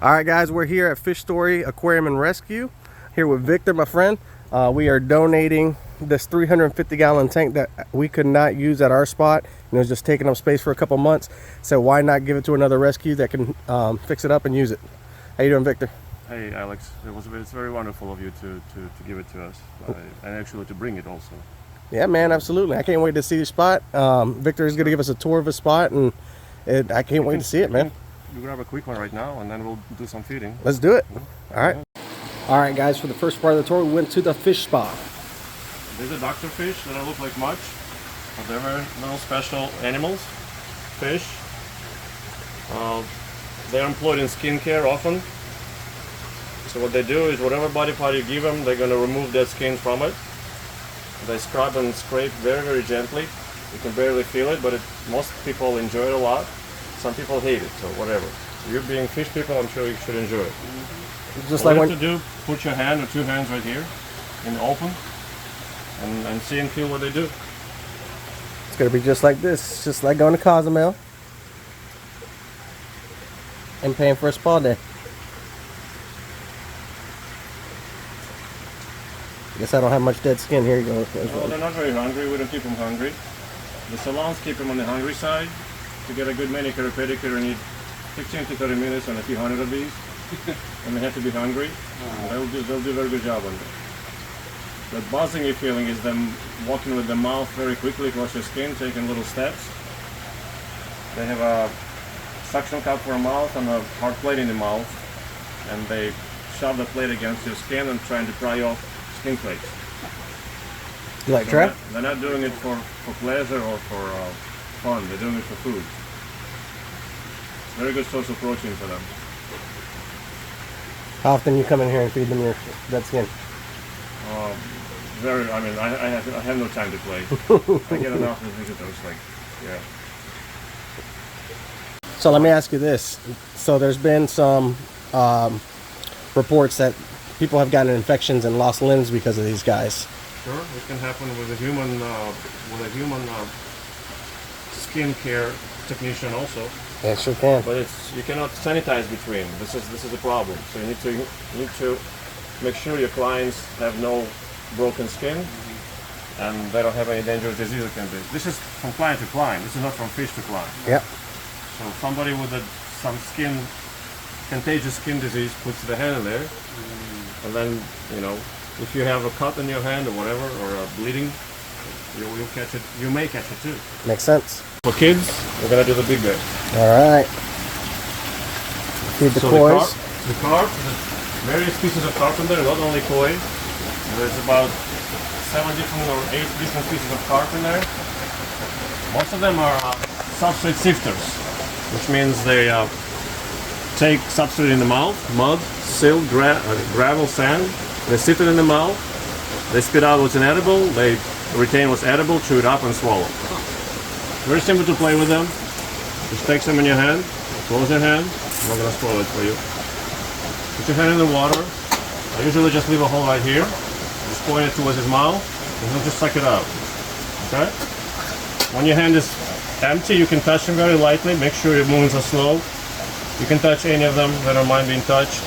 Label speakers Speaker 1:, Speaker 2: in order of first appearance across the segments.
Speaker 1: All right, guys, we're here at Fish Story Aquarium and Rescue, here with Victor, my friend. We are donating this 350-gallon tank that we could not use at our spot. It was just taking up space for a couple months. So why not give it to another rescue that can fix it up and use it? How you doing, Victor?
Speaker 2: Hey, Alex. It's very wonderful of you to give it to us, and actually to bring it also.
Speaker 1: Yeah, man, absolutely. I can't wait to see the spot. Victor is going to give us a tour of the spot, and I can't wait to see it, man.
Speaker 2: You grab a quick one right now, and then we'll do some feeding.
Speaker 1: Let's do it. All right. All right, guys, for the first part of the tour, we went to the fish spa.
Speaker 2: These are doctor fish. They don't look like much, but they're very little special animals. Fish. They're employed in skincare often. So what they do is whatever body part you give them, they're going to remove that skin from it. They scrub and scrape very, very gently. You can barely feel it, but most people enjoy it a lot. Some people hate it, so whatever. You being fish people, I'm sure you should enjoy it.
Speaker 1: Just
Speaker 2: All
Speaker 1: like
Speaker 2: you have to do, put your hand or two hands right here in the open and see and feel what they do.
Speaker 1: It's going to be just like this. It's just like going to Cozumel and paying for a spa day. Guess I don't have much dead skin. Here you go.
Speaker 2: Well, they're not very hungry. We don't keep them hungry. The salons keep them on the hungry side. To get a good manicure or pedicure, you need 15 to 30 minutes on a few hundred of these. And they have to be hungry. They'll do a very good job on that. The buzzing you're feeling is them walking with the mouth very quickly across your skin, taking little steps. They have a suction cup for a mouth and a hard plate in the mouth, and they shove the plate against your skin and trying to pry off skin flakes.
Speaker 1: You like trap?
Speaker 2: They're not doing it for pleasure or for fun. They're doing it for food. Very good source of protein for them.
Speaker 1: How often you come in here and feed them your dead skin?
Speaker 2: I have no time to play. I get enough of visitors, yeah.
Speaker 1: So let me ask you this. So there's been some reports that people have gotten infections and lost limbs because of these guys.
Speaker 2: Sure, it can happen with a human skin care technician also.
Speaker 1: Yeah, it sure can.
Speaker 2: But you cannot sanitize between. This is a problem. So you need to make sure your clients have no broken skin and they don't have any dangerous disease that can be. This is from client to client. This is not from fish to client.
Speaker 1: Yep.
Speaker 2: So somebody with some contagious skin disease puts the hand in there, and then if you have a cut in your hand or whatever, or a bleeding, you'll catch it. You may catch it too.
Speaker 1: Makes sense.
Speaker 2: For kids, we're gonna do the big guy.
Speaker 1: All right. Feed the koi's.
Speaker 2: The carp, various pieces of carp in there, not only koi. There's about 7 different or 8 different pieces of carp in there. Most of them are substrate sifters, which means they take substrate in the mouth, mud, silt, gravel, sand. They sift it in the mouth. They spit out what's inedible. They retain what's edible, chew it up, and swallow. Very simple to play with them. Just take some in your hand, close your hand. I'm not gonna spoil it for you. Put your hand in the water. I usually just leave a hole right here. Just point it towards his mouth, and he'll just suck it out. Okay? When your hand is empty, you can touch him very lightly. Make sure your movements are slow. You can touch any of them that don't mind being touched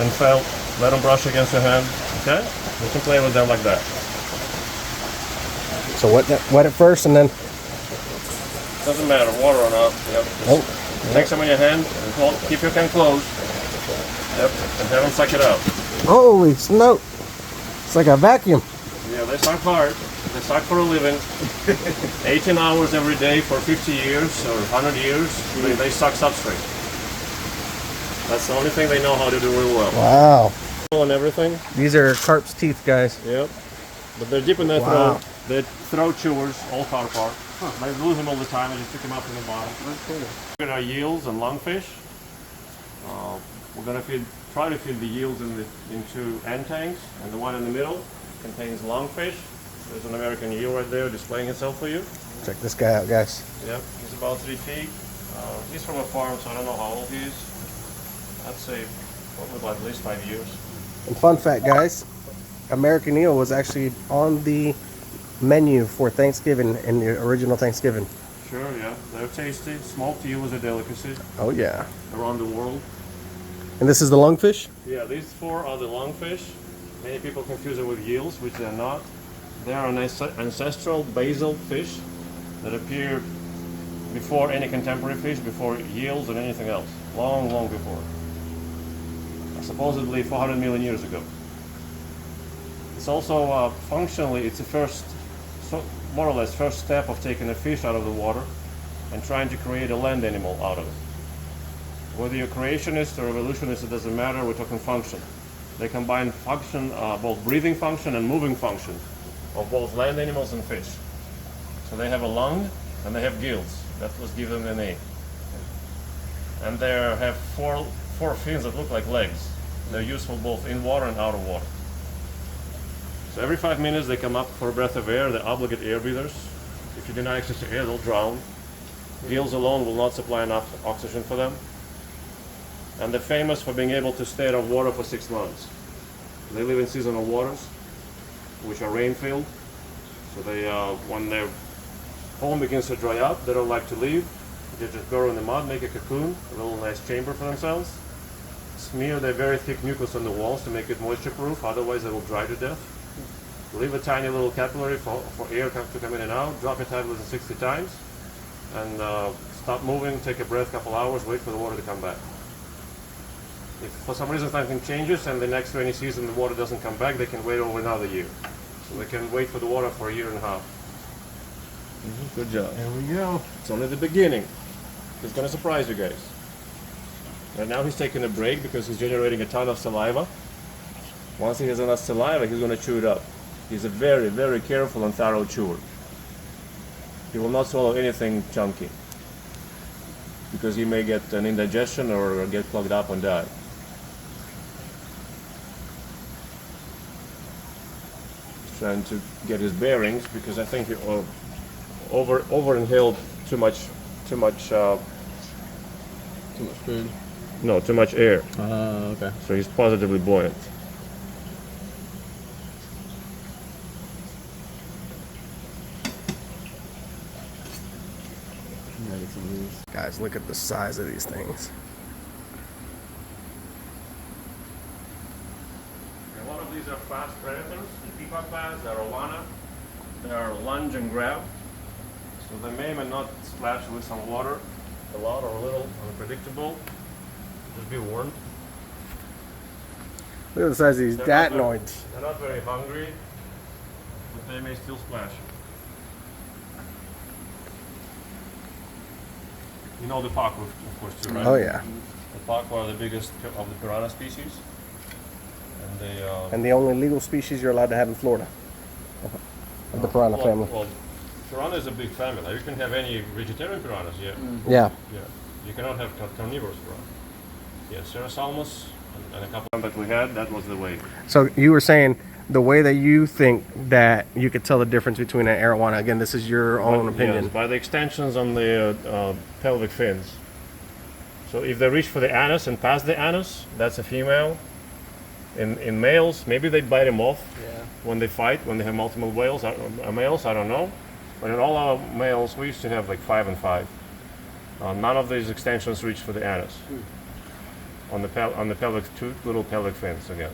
Speaker 2: and felt. Let them brush against your hand. Okay? You can play with them like that.
Speaker 1: So wet it first and then?
Speaker 2: Doesn't matter, water or not. Yep. Take some in your hand and keep your hand closed. Yep. And have them suck it out.
Speaker 1: Holy snow! It's like a vacuum.
Speaker 2: Yeah, they suck hard. They suck for a living. 18 hours every day for 50 years or 100 years. They suck substrate. That's the only thing they know how to do real well.
Speaker 1: Wow.
Speaker 2: And everything.
Speaker 1: These are carp's teeth, guys.
Speaker 2: Yep. But they're deep in their throat. They're throat chewers, all carp are. They lose them all the time and just pick them up from the bottom. Look at our eels and lungfish. We're going to try to feed the eels into end tanks, and the one in the middle contains lungfish. There's an American eel right there displaying itself for you.
Speaker 1: Check this guy out, guys.
Speaker 2: Yep, he's about 3 feet. He's from a farm, so I don't know how old he is. I'd say probably about at least 5 years.
Speaker 1: And fun fact, guys, American eel was actually on the menu for Thanksgiving in the original Thanksgiving.
Speaker 2: Sure, yeah. They're tasty. Smoked eel is a delicacy
Speaker 1: Oh yeah.
Speaker 2: around the world.
Speaker 1: And this is the lungfish?
Speaker 2: Yeah, these four are the lungfish. Many people confuse it with eels, which they're not. They are an ancestral basal fish that appeared before any contemporary fish, before eels and anything else. Long, long before. Supposedly 400 million years ago. It's also functionally, it's the first, more or less, first step of taking a fish out of the water and trying to create a land animal out of it. Whether you're creationist or evolutionist, it doesn't matter, we're talking function. They combine function, both breathing function and moving function of both land animals and fish. So they have a lung and they have gills. That was given the name. And they have four fins that look like legs. They're useful both in water and out of water. So every 5 minutes they come up for a breath of air. They're obligate air breathers. If you deny access to air, they'll drown. Gills alone will not supply enough oxygen for them. And they're famous for being able to stay out of water for 6 months. They live in seasonal waters, which are rain-filled. So they, when their home begins to dry up, they don't like to leave. They just burrow in the mud, make a cocoon, a little nice chamber for themselves. Smear their very thick mucus on the walls to make it moisture-proof, otherwise they will dry to death. Leave a tiny little capillary for air to come in and out, drop your tablets 60 times, and stop moving, take a breath, couple hours, wait for the water to come back. If for some reason something changes and the next rainy season the water doesn't come back, they can wait over another year. So they can wait for the water for a year and a half. Good job.
Speaker 1: There we go.
Speaker 2: It's only the beginning. It's going to surprise you guys. Right now he's taking a break because he's generating a ton of saliva. Once he has enough saliva, he's going to chew it up. He's a very, very careful and thorough chewer. He will not swallow anything chunky because he may get an indigestion or get plugged up and die. He's trying to get his bearings because I think he over inhaled too much
Speaker 3: food.
Speaker 2: No, too much air.
Speaker 3: Okay.
Speaker 2: So he's positively buoyant.
Speaker 1: Guys, look at the size of these things.
Speaker 2: A lot of these are fast predators. The peacock bass, the arowana, they are lunge and grab. So they may or may not splash with some water, a lot or a little, unpredictable. Just be warned.
Speaker 1: Look at the size of these
Speaker 2: They're
Speaker 1: datnoids.
Speaker 2: not very hungry, but they may still splash. You know the pacu, of course, too, right?
Speaker 1: Oh yeah.
Speaker 2: The pacu are the biggest of the piranha species, and they.
Speaker 1: And the only legal species you're allowed to have in Florida. Of the piranha family.
Speaker 2: Well, piranha is a big family. You can have any vegetarian piranhas, yeah.
Speaker 1: Yeah.
Speaker 2: Yeah. You cannot have carnivorous piranha. Yeah, Cerassalmus and a couple that we had, that was the way.
Speaker 1: So you were saying the way that you think that you could tell the difference between an arowana. Again, this is your own opinion.
Speaker 2: Yes, by the extensions on the pelvic fins. So if they reach for the anus and pass the anus, that's a female. In males, maybe they bite them off when they fight, when they have multiple males, I don't know. But in all our males, we used to have like 5 and 5. None of these extensions reach for the anus. On the pelvic, two little pelvic fins again.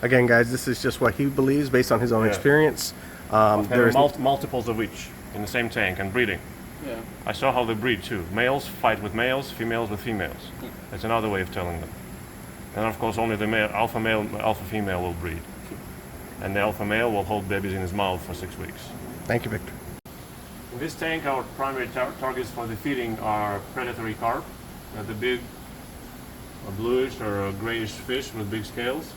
Speaker 1: Again, guys, this is just what he believes based on his own
Speaker 2: Yeah.
Speaker 1: experience.
Speaker 2: There are multiples of each in the same tank and breeding.
Speaker 3: Yeah.
Speaker 2: I saw how they breed too. Males fight with males, females with females. That's another way of telling them. And of course, only the male, alpha female will breed. And the alpha male will hold babies in his mouth for 6 weeks.
Speaker 1: Thank you, Victor.
Speaker 2: In this tank, our primary targets for the feeding are predatory carp. The big bluish or grayish fish with big scales.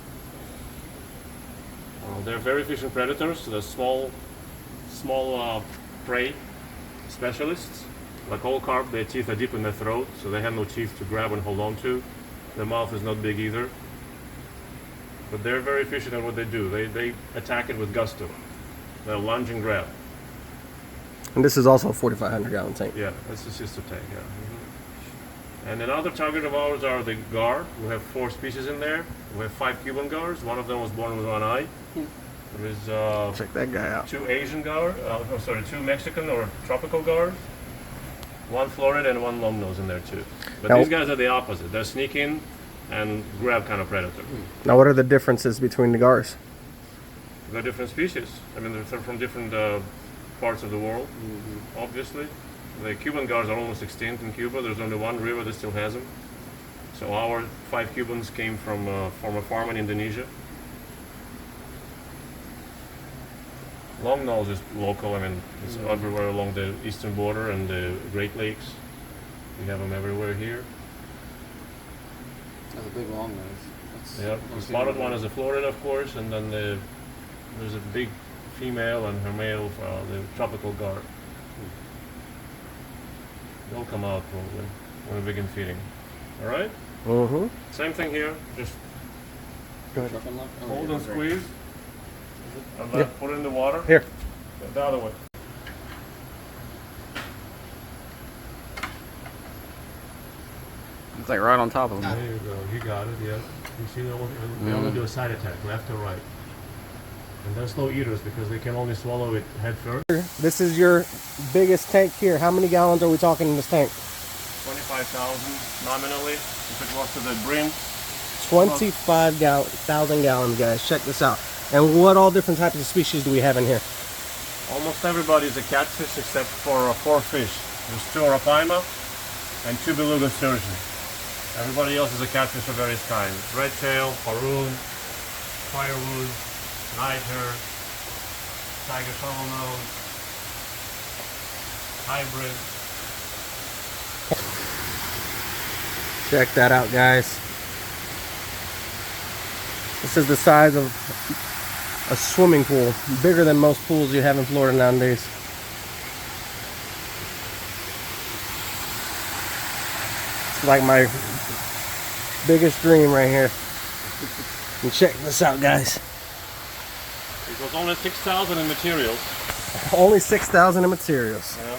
Speaker 2: They're very efficient predators. They're small prey specialists. Like all carp, their teeth are deep in their throat, so they have no teeth to grab and hold on to. Their mouth is not big either. But they're very efficient at what they do. They attack it with gusto. They'll lunge and grab.
Speaker 1: And this is also a 4,500 gallon tank.
Speaker 2: Yeah, that's the sister tank, yeah. And another target of ours are the gar. We have 4 species in there. We have 5 Cuban gars. One of them was born with 1 eye. There is
Speaker 1: Check that guy out.
Speaker 2: 2 Asian gar, 2 Mexican or tropical gars. One florid and one long nose in there too. But
Speaker 1: Now-
Speaker 2: these guys are the opposite. They're sneak in and grab kind of predator.
Speaker 1: Now, what are the differences between the gars?
Speaker 2: They're different species. I mean, they're from different parts of the world, obviously. The Cuban gars are almost extinct in Cuba. There's only one river that still has them. So our 5 Cubans came from a farm in Indonesia. Long nose is local. I mean, it's everywhere along the eastern border and the Great Lakes. We have them everywhere here.
Speaker 3: That's a big long nose.
Speaker 2: Yeah, the spotted one is a Florida, of course, and then there's a big female and her male, the tropical gar. They'll come out probably when we begin feeding. All right?
Speaker 1: Mm-hmm.
Speaker 2: Same thing here. Just
Speaker 3: Truck unlock? Oh,
Speaker 2: hold
Speaker 3: yeah,
Speaker 2: and
Speaker 3: great.
Speaker 2: squeeze. And then
Speaker 1: Yeah.
Speaker 2: put it in the water.
Speaker 1: Here.
Speaker 2: The other way.
Speaker 3: It's like right on top of them.
Speaker 2: There you go. You got it. Yeah. You see, they only do a side attack, left or right. And they're slow eaters because they can only swallow it head first.
Speaker 1: This is your biggest tank here. How many gallons are we talking in this tank?
Speaker 2: 25,000 nominally. If it was to the brim,
Speaker 1: 25,000 gallons, guys. Check this out. And what all different types of species do we have in here?
Speaker 2: almost everybody is a catfish except for 4 fish. There's 2 arapaima and 2 beluga sturgeon. Everybody else is a catfish of various kinds. Red tail, parun, firewood, night hare, tiger shovelnose, hybrid.
Speaker 1: Check that out, guys. This is the size of a swimming pool, bigger than most pools you have in Florida nowadays. It's like my biggest dream right here. And check this out, guys.
Speaker 2: It was only 6,000 in materials.
Speaker 1: Only 6,000 in materials.
Speaker 2: Yeah.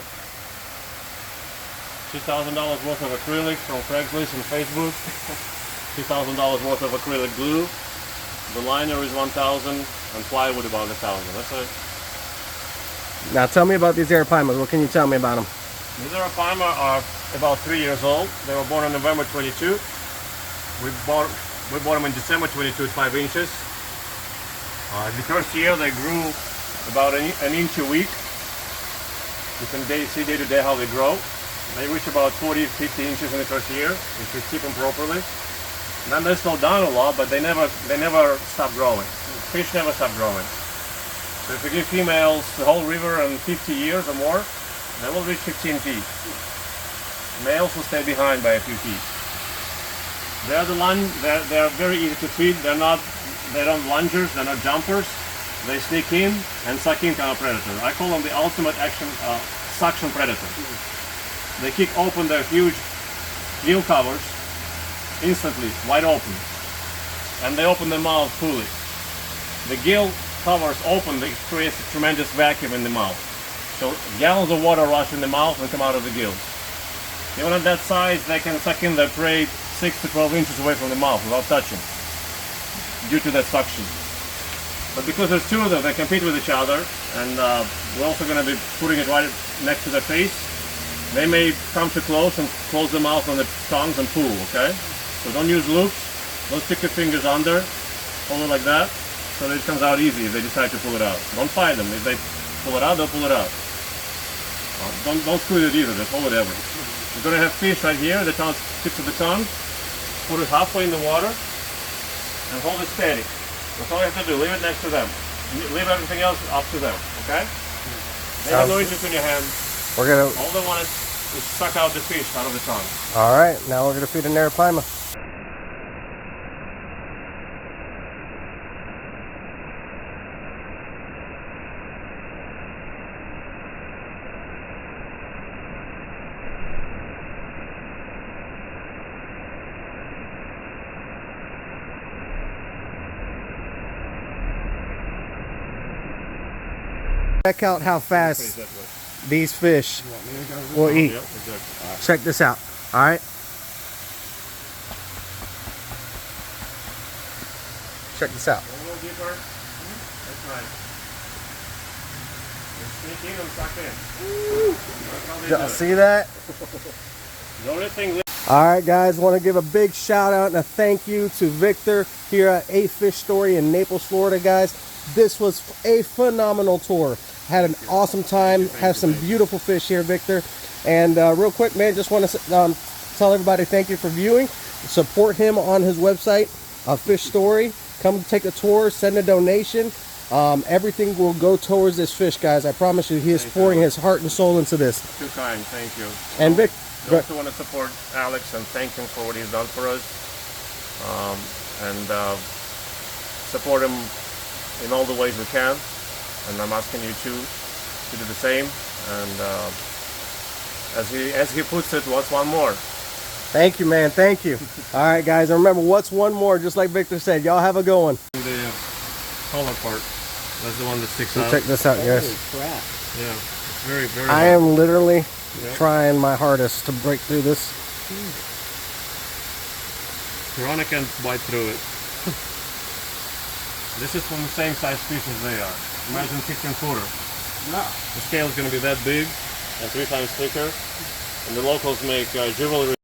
Speaker 2: $2,000 worth of acrylic from Craigslist and Facebook. $2,000 worth of acrylic glue. The liner is 1,000 and plywood about 1,000. That's it.
Speaker 1: Now tell me about these arapaimas. What can you tell me about them?
Speaker 2: These arapaima are about 3 years old. They were born on November 22. We bought them in December 22 at 5 inches. The first year they grew about an inch a week. You can see day to day how they grow. They reach about 40, 50 inches in the first year if you keep them properly. Then they slow down a lot, but they never stop growing. Fish never stop growing. So if you give females the whole river and 50 years or more, they will reach 15 feet. Males will stay behind by a few feet. They're very easy to feed. They're not lungers, they're not jumpers. They sneak in and suck in kind of predator. I call them the ultimate suction predator. They kick open their huge gill covers instantly, wide open. And they open their mouth fully. The gill covers open, it creates a tremendous vacuum in the mouth. So gallons of water rush in the mouth and come out of the gills. Even at that size, they can suck in their prey 6 to 12 inches away from the mouth without touching, due to that suction. But because there's 2 of them, they compete with each other, and we're also going to be putting it right next to their face. They may come too close and close the mouth on the tongues and pull, okay? So don't use loops. Don't stick your fingers under. Hold it like that, so that it comes out easy if they decide to pull it out. Don't fight them. If they pull it out, they'll pull it out. Don't squeeze it either. Just hold it ever. You're going to have fish right here, the tongue, tip of the tongue. Put it halfway in the water and hold it steady. That's all you have to do. Leave it next to them. Leave everything else up to them, okay? They have no interest in your hand.
Speaker 1: We're gonna.
Speaker 2: All they want is suck out the fish out of the tongue.
Speaker 1: All right, now we're gonna feed an arapaima. Check out how fast these fish will eat.
Speaker 2: Yep, exactly.
Speaker 1: Check this out. All right. Check this out.
Speaker 2: A little deeper. That's right. Sneak in and suck in. That's how they do
Speaker 1: Y'all
Speaker 2: it.
Speaker 1: see that?
Speaker 2: The only thing
Speaker 1: All right, guys, want to give a big shout out and a thank you to Victor here at A Fish Story in Naples, Florida, guys. This was a phenomenal tour. Had an awesome time. Have some beautiful fish here, Victor. And real quick, man, just want to tell everybody thank you for viewing. Support him on his website, Fish Story. Come take a tour, send a donation. Everything will go towards this fish, guys. I promise you, he is pouring his heart and soul into this.
Speaker 2: too kind, thank you.
Speaker 1: And Vic,
Speaker 2: We also want to support Alex and thank him for what he's done for us. Support him in all the ways we can. And I'm asking you too to do the same. And as he puts it, what's one more?
Speaker 1: thank you, man. Thank you. All right, guys. And remember, what's one more? Just like Victor said, y'all have a good one.
Speaker 2: The collar part. That's the one that sticks out.
Speaker 1: Check this out, guys.
Speaker 3: Holy crap.
Speaker 2: Yeah, it's very, very
Speaker 1: I am literally
Speaker 2: Yeah.
Speaker 1: trying my hardest to break through this.
Speaker 2: Piranha can't bite through it. This is from the same size species they are. Imagine 16 footer.
Speaker 3: No.
Speaker 2: The scale is going to be that big and 3 times thicker. And the locals make jewelry.